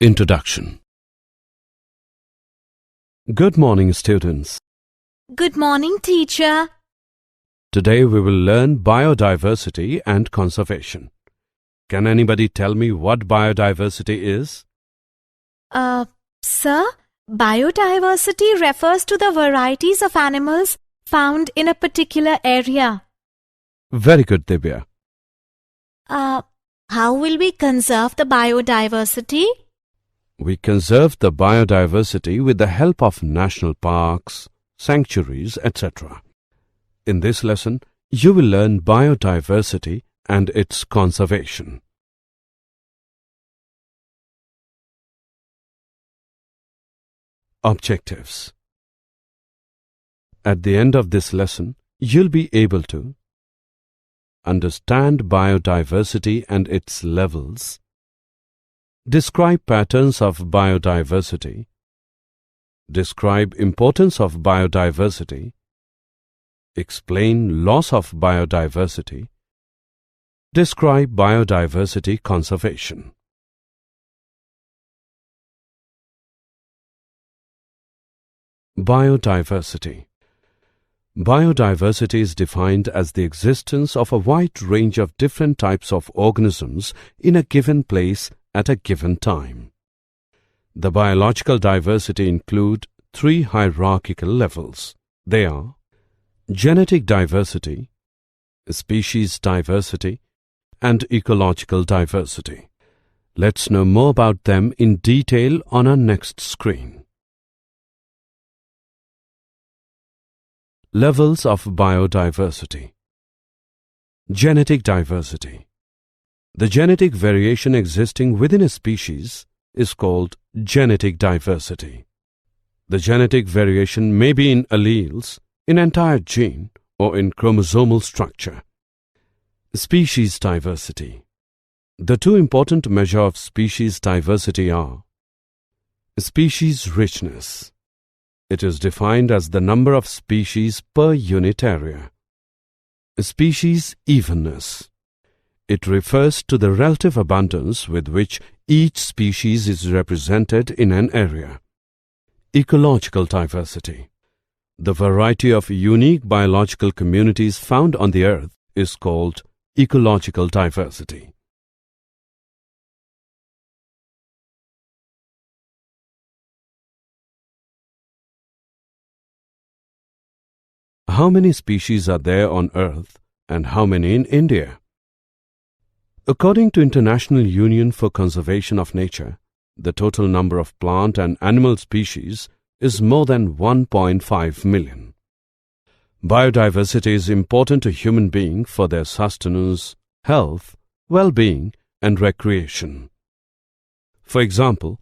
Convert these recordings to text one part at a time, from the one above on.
Introduction. Good morning, students. Good morning, teacher. Today we will learn biodiversity and conservation. Can anybody tell me what biodiversity is? Sir, biodiversity refers to the varieties of animals found in a particular area. Very good, Divya. How will we conserve the biodiversity? We conserve the biodiversity with the help of national parks, sanctuaries, etc. In this lesson, you will learn biodiversity and its conservation. Objectives. At the end of this lesson, you'll be able to understand biodiversity and its levels, describe patterns of biodiversity, describe importance of biodiversity, explain loss of biodiversity, describe biodiversity conservation. Biodiversity. Biodiversity is defined as the existence of a wide range of different types of organisms in a given place at a given time. The biological diversity include three hierarchical levels. They are genetic diversity, species diversity, and ecological diversity. Let's know more about them in detail on our next screen. Levels of biodiversity. Genetic diversity. The genetic variation existing within a species is called genetic diversity. The genetic variation may be in alleles, in entire gene, or in chromosomal structure. Species diversity. The two important measures of species diversity are species richness. It is defined as the number of species per unit area. Species evenness. It refers to the relative abundance with which each species is represented in an area. Ecological diversity. The variety of unique biological communities found on the earth is called ecological diversity. How many species are there on earth and how many in India? According to International Union for Conservation of Nature, the total number of plant and animal species is more than 1.5 million. Biodiversity is important to human beings for their sustenance, health, well-being, and recreation. For example,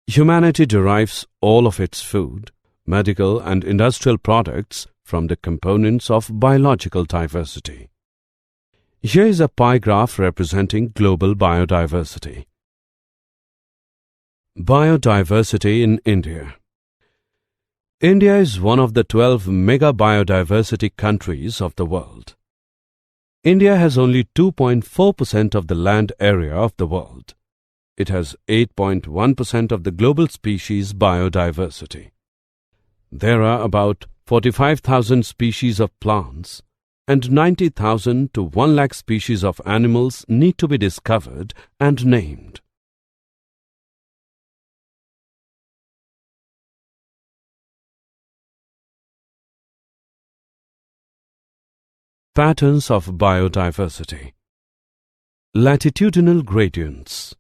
humanity derives all of its food, medical and industrial products from the components of biological diversity. Here is a pie graph representing global biodiversity. Biodiversity in India. India is one of the 12 mega biodiversity countries of the world. India has only 2.4% of the land area of the world. It has 8.1% of the global species biodiversity. There are about 45,000 species of plants and 90,000 to 1 lakh species of animals need to be discovered and named. Patterns of biodiversity. Latitudinal gradients.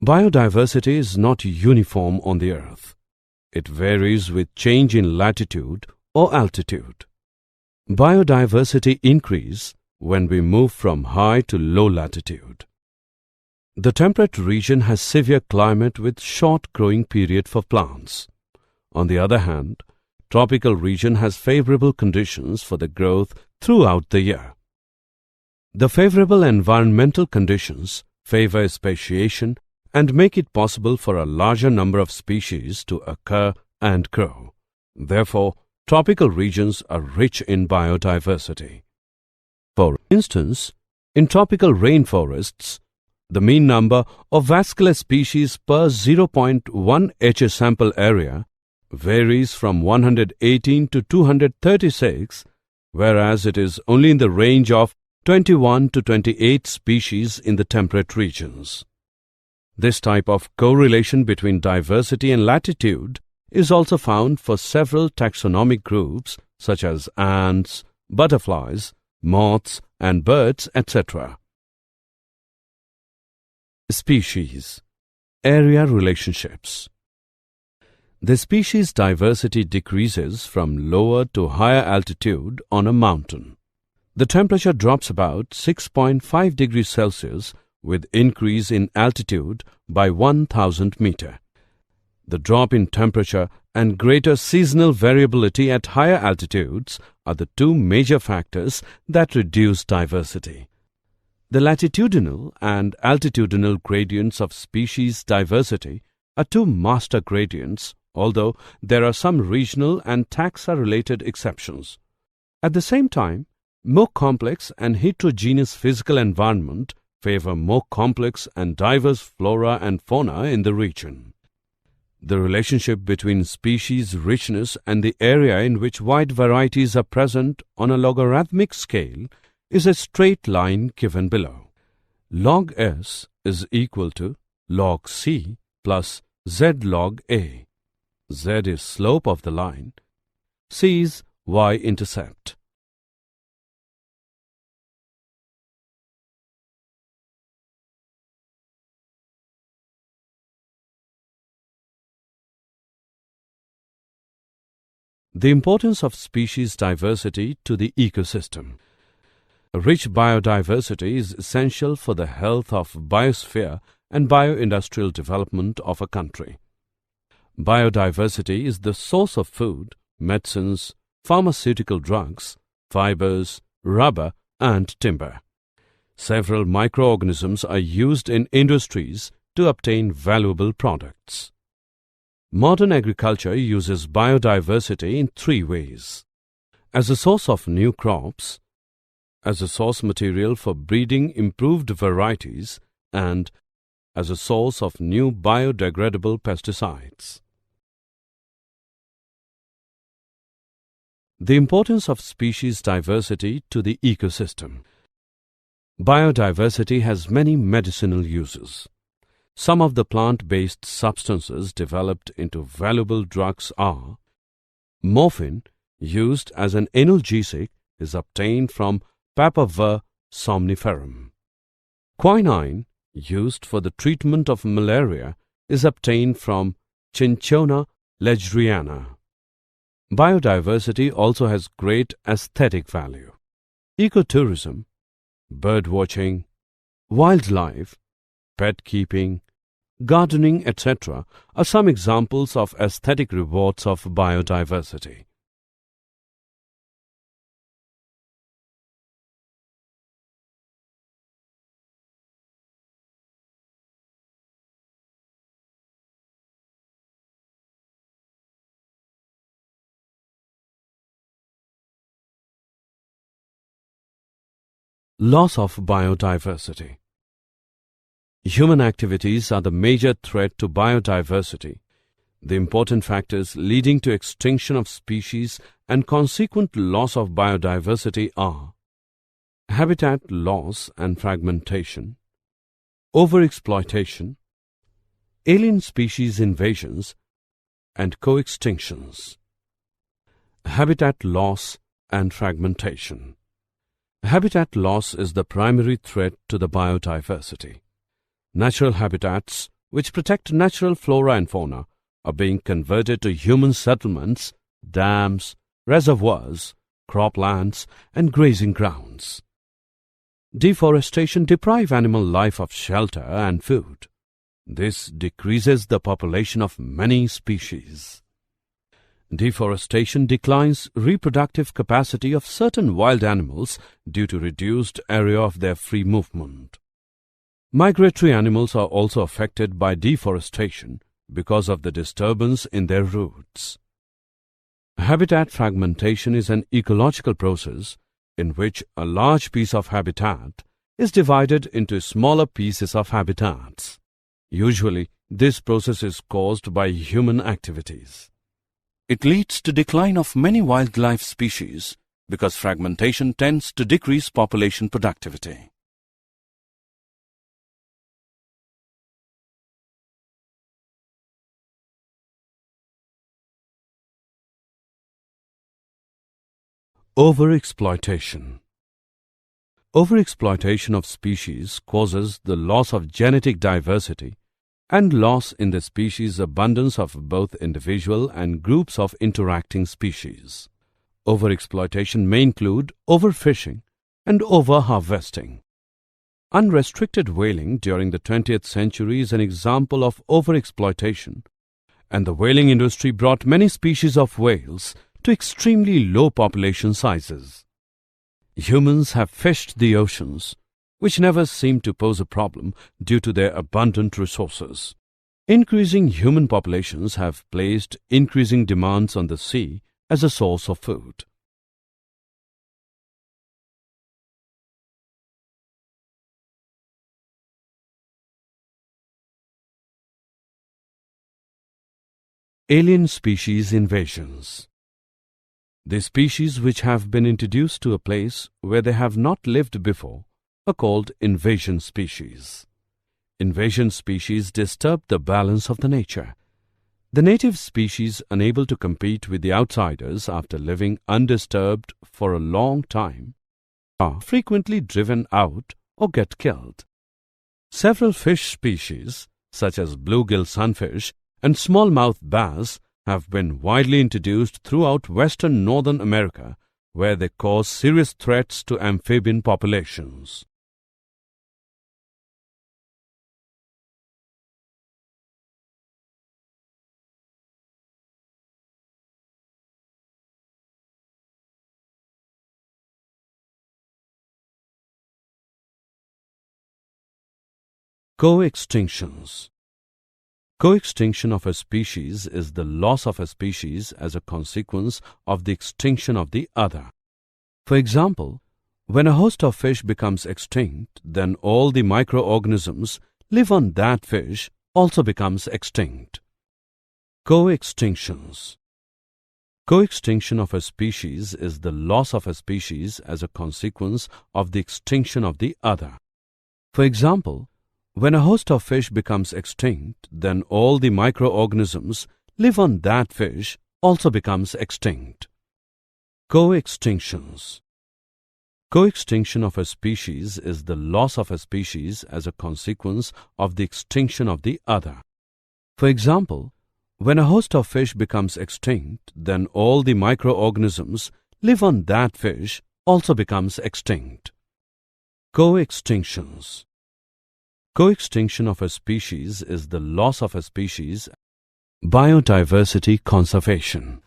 Biodiversity is not uniform on the earth. It varies with change in latitude or altitude. Biodiversity increase when we move from high to low latitude. The temperate region has severe climate with short growing period for plants. On the other hand, tropical region has favorable conditions for the growth throughout the year. The favorable environmental conditions favor speciation and make it possible for a larger number of species to occur and grow. Therefore, tropical regions are rich in biodiversity. For instance, in tropical rainforests, The mean number of vascular species per 0.1 HS sample area varies from 118 to 236, whereas it is only in the range of 21 to 28 species in the temperate regions. This type of correlation between diversity and latitude is also found for several taxonomic groups such as ants, butterflies, moths, and birds, etc. Species. Area relationships. The species diversity decreases from lower to higher altitude on a mountain. The temperature drops about 6.5 degrees Celsius with increase in altitude by 1000 meter. The drop in temperature and greater seasonal variability at higher altitudes are the two major factors that reduce diversity. The latitudinal and altitudinal gradients of species diversity are two master gradients, although there are some regional and taxa-related exceptions. At the same time, more complex and heterogeneous physical environment favor more complex and diverse flora and fauna in the region. The relationship between species richness and the area in which wide varieties are present on a logarithmic scale is a straight line given below. Log S is equal to log C plus Z log A. Z is slope of the line. C is y-intercept. The importance of species diversity to the ecosystem. A rich biodiversity is essential for the health of biosphere and bioindustrial development of a country. Biodiversity is the source of food, medicines, pharmaceutical drugs, fibers, rubber, and timber. Several microorganisms are used in industries to obtain valuable products. Modern agriculture uses biodiversity in three ways: as a source of new crops, as a source material for breeding improved varieties, and as a source of new biodegradable pesticides. The importance of species diversity to the ecosystem. Biodiversity has many medicinal uses. Some of the plant-based substances developed into valuable drugs are: morphine, used as an analgesic, is obtained from Papaver somniferum. Quinine, used for the treatment of malaria, is obtained from Cinchona legeriana. Biodiversity also has great aesthetic value. Ecotourism, birdwatching, wildlife, pet keeping, gardening, etc. are some examples of aesthetic rewards of biodiversity. Loss of biodiversity. Human activities are the major threat to biodiversity. The important factors leading to extinction of species and consequent loss of biodiversity are: habitat loss and fragmentation, overexploitation, alien species invasions, and co-extinctions. Habitat loss and fragmentation. Habitat loss is the primary threat to the biodiversity. Natural habitats, which protect natural flora and fauna, are being converted to human settlements, dams, reservoirs, croplands, and grazing grounds. Deforestation deprives animal life of shelter and food. This decreases the population of many species. Deforestation declines reproductive capacity of certain wild animals due to reduced area of their free movement. Migratory animals are also affected by deforestation because of the disturbance in their routes. Habitat fragmentation is an ecological process in which a large piece of habitat is divided into smaller pieces of habitats. Usually, this process is caused by human activities. It leads to decline of many wildlife species because fragmentation tends to decrease population productivity. Overexploitation. Overexploitation of species causes the loss of genetic diversity and loss in the species abundance of both individual and groups of interacting species. Overexploitation may include overfishing and overharvesting. Unrestricted whaling during the 20th century is an example of overexploitation, and the whaling industry brought many species of whales to extremely low population sizes. Humans have fished the oceans, which never seemed to pose a problem due to their abundant resources. Increasing human populations have placed increasing demands on the sea as a source of food. Alien species invasions. The species which have been introduced to a place where they have not lived before are called invasion species. Invasion species disturb the balance of the nature. The native species, unable to compete with the outsiders after living undisturbed for a long time, are frequently driven out or get killed. Several fish species, such as bluegill sunfish and smallmouth bass, have been widely introduced throughout western Northern America, where they cause serious threats to amphibian populations. Co-extinctions. Co-extinction of a species is the loss of a species as a consequence of the extinction of the other. For example, when a host of fish becomes extinct, then all the microorganisms live on that fish also becomes extinct. Co-extinctions. Co-extinction of a species is the loss of a species as a consequence of the extinction of the other. For example, when a host of fish becomes extinct, then all the microorganisms live on that fish also becomes extinct. Co-extinctions. Co-extinction of a species is the loss of a species as a consequence of the extinction of the other. For example, when a host of fish becomes extinct, then all the microorganisms live on that fish also becomes extinct. Co-extinctions. Co-extinction of a species is the loss of a species. Biodiversity conservation.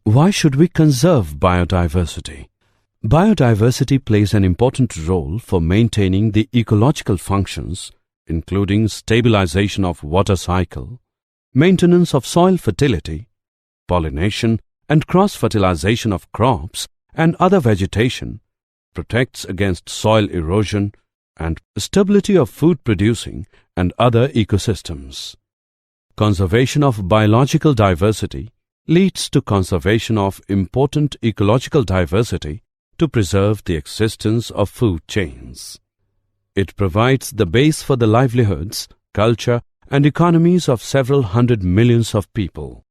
Why should we conserve biodiversity? Biodiversity plays an important role for maintaining the ecological functions, including stabilization of water cycle, maintenance of soil fertility, pollination and cross-fertilization of crops and other vegetation, protects against soil erosion, and stability of food producing and other ecosystems. Conservation of biological diversity leads to conservation of important ecological diversity to preserve the existence of food chains. It provides the base for the livelihoods, culture, and economies of several hundred millions of people.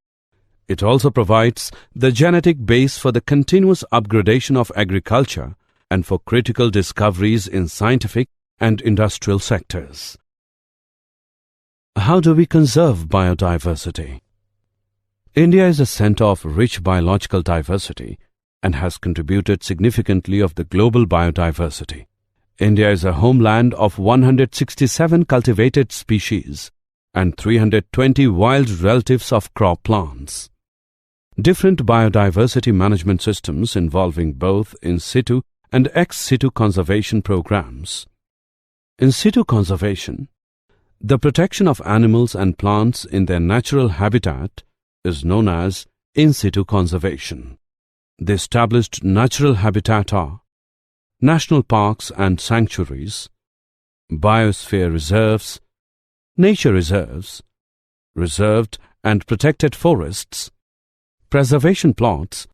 It also provides the genetic base for the continuous upgradation of agriculture and for critical discoveries in scientific and industrial sectors. How do we conserve biodiversity? India is a center of rich biological diversity and has contributed significantly of the global biodiversity. India is a homeland of 167 cultivated species and 320 wild relatives of crop plants. Different biodiversity management systems involving both in situ and ex situ conservation programs. In situ conservation, the protection of animals and plants in their natural habitat is known as in situ conservation. The established natural habitat are national parks and sanctuaries, biosphere reserves, nature reserves, reserved and protected forests, preservation plots,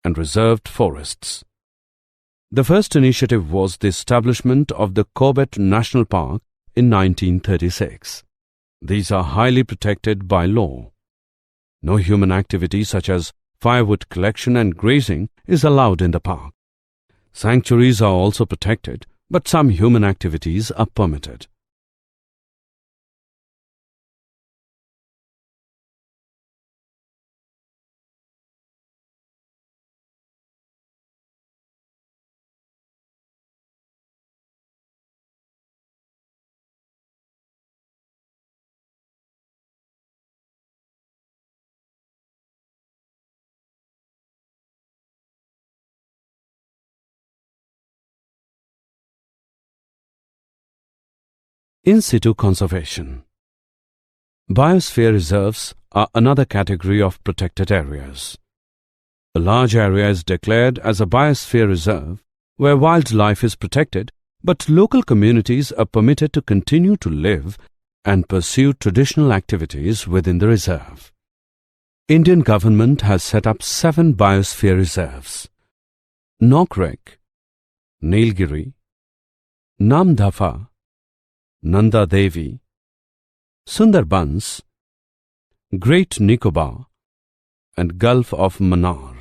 and reserved forests. The first initiative was the establishment of the Corbett National Park in 1936. These are highly protected by law. No human activity such as firewood collection and grazing is allowed in the park. Sanctuaries are also protected, but some human activities are permitted. In situ conservation. Biosphere reserves are another category of protected areas. A large area is declared as a biosphere reserve where wildlife is protected, but local communities are permitted to continue to live and pursue traditional activities within the reserve. Indian government has set up 7 biosphere reserves: Nokrek, Nilgiri, Namdapha, Nanda Devi, Sundarbans, Great Nicobar, and Gulf of Mannar.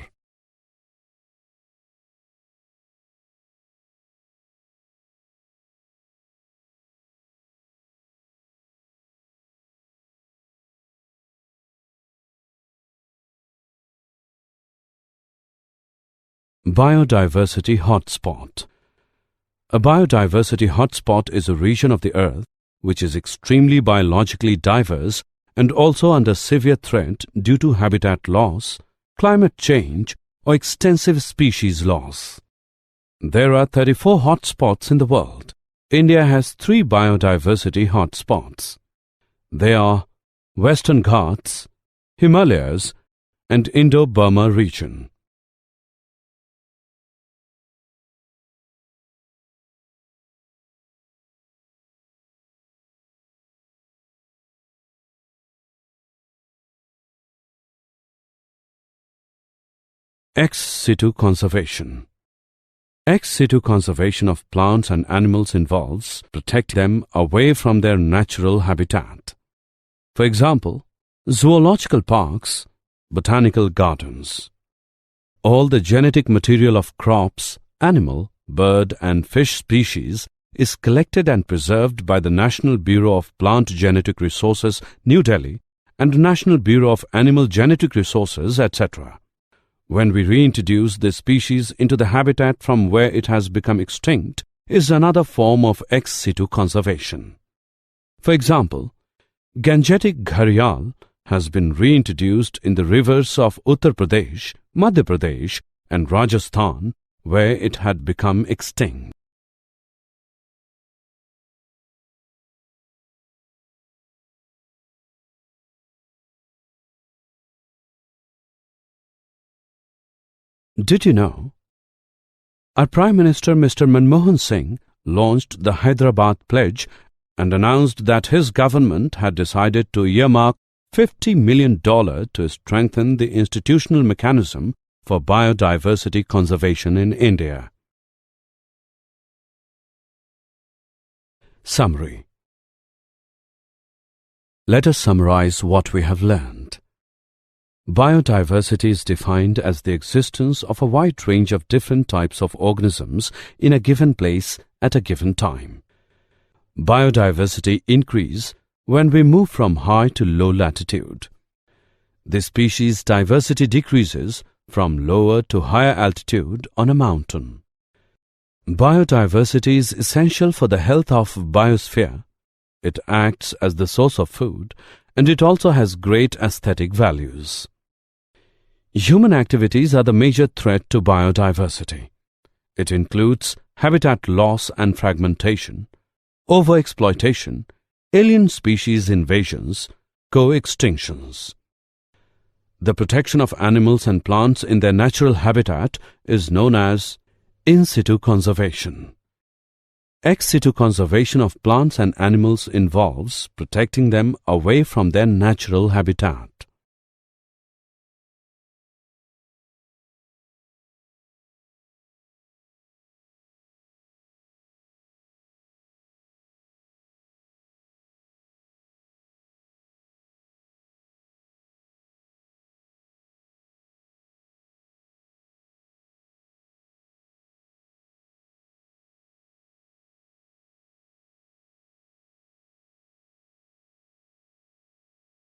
Biodiversity hotspot. A biodiversity hotspot is a region of the earth which is extremely biologically diverse and also under severe threat due to habitat loss, climate change, or extensive species loss. There are 34 hotspots in the world. India has 3 biodiversity hotspots. They are Western Ghats, Himalayas, and Indo-Burma region. Ex situ conservation. Ex situ conservation of plants and animals involves protecting them away from their natural habitat. For example, zoological parks, botanical gardens. All the genetic material of crops, animal, bird and fish species is collected and preserved by the National Bureau of Plant Genetic Resources, New Delhi, and National Bureau of Animal Genetic Resources, etc. When we reintroduce this species into the habitat from where it has become extinct is another form of ex situ conservation. For example, Gangetic gharial has been reintroduced in the rivers of Uttar Pradesh, Madhya Pradesh and Rajasthan where it had become extinct. Did you know? Our Prime Minister Mr. Manmohan Singh launched the Hyderabad Pledge and announced that his government had decided to earmark $50 million to strengthen the institutional mechanism for biodiversity conservation in India. Summary. Let us summarize what we have learned. Biodiversity is defined as the existence of a wide range of different types of organisms in a given place at a given time. Biodiversity increases when we move from high to low latitude. The species diversity decreases from lower to higher altitude on a mountain. Biodiversity is essential for the health of biosphere. It acts as the source of food, and it also has great aesthetic values. Human activities are the major threat to biodiversity. It includes habitat loss and fragmentation, overexploitation, alien species invasions, co-extinctions. The protection of animals and plants in their natural habitat is known as In situ conservation. Ex situ conservation of plants and animals involves protecting them away from their natural habitat.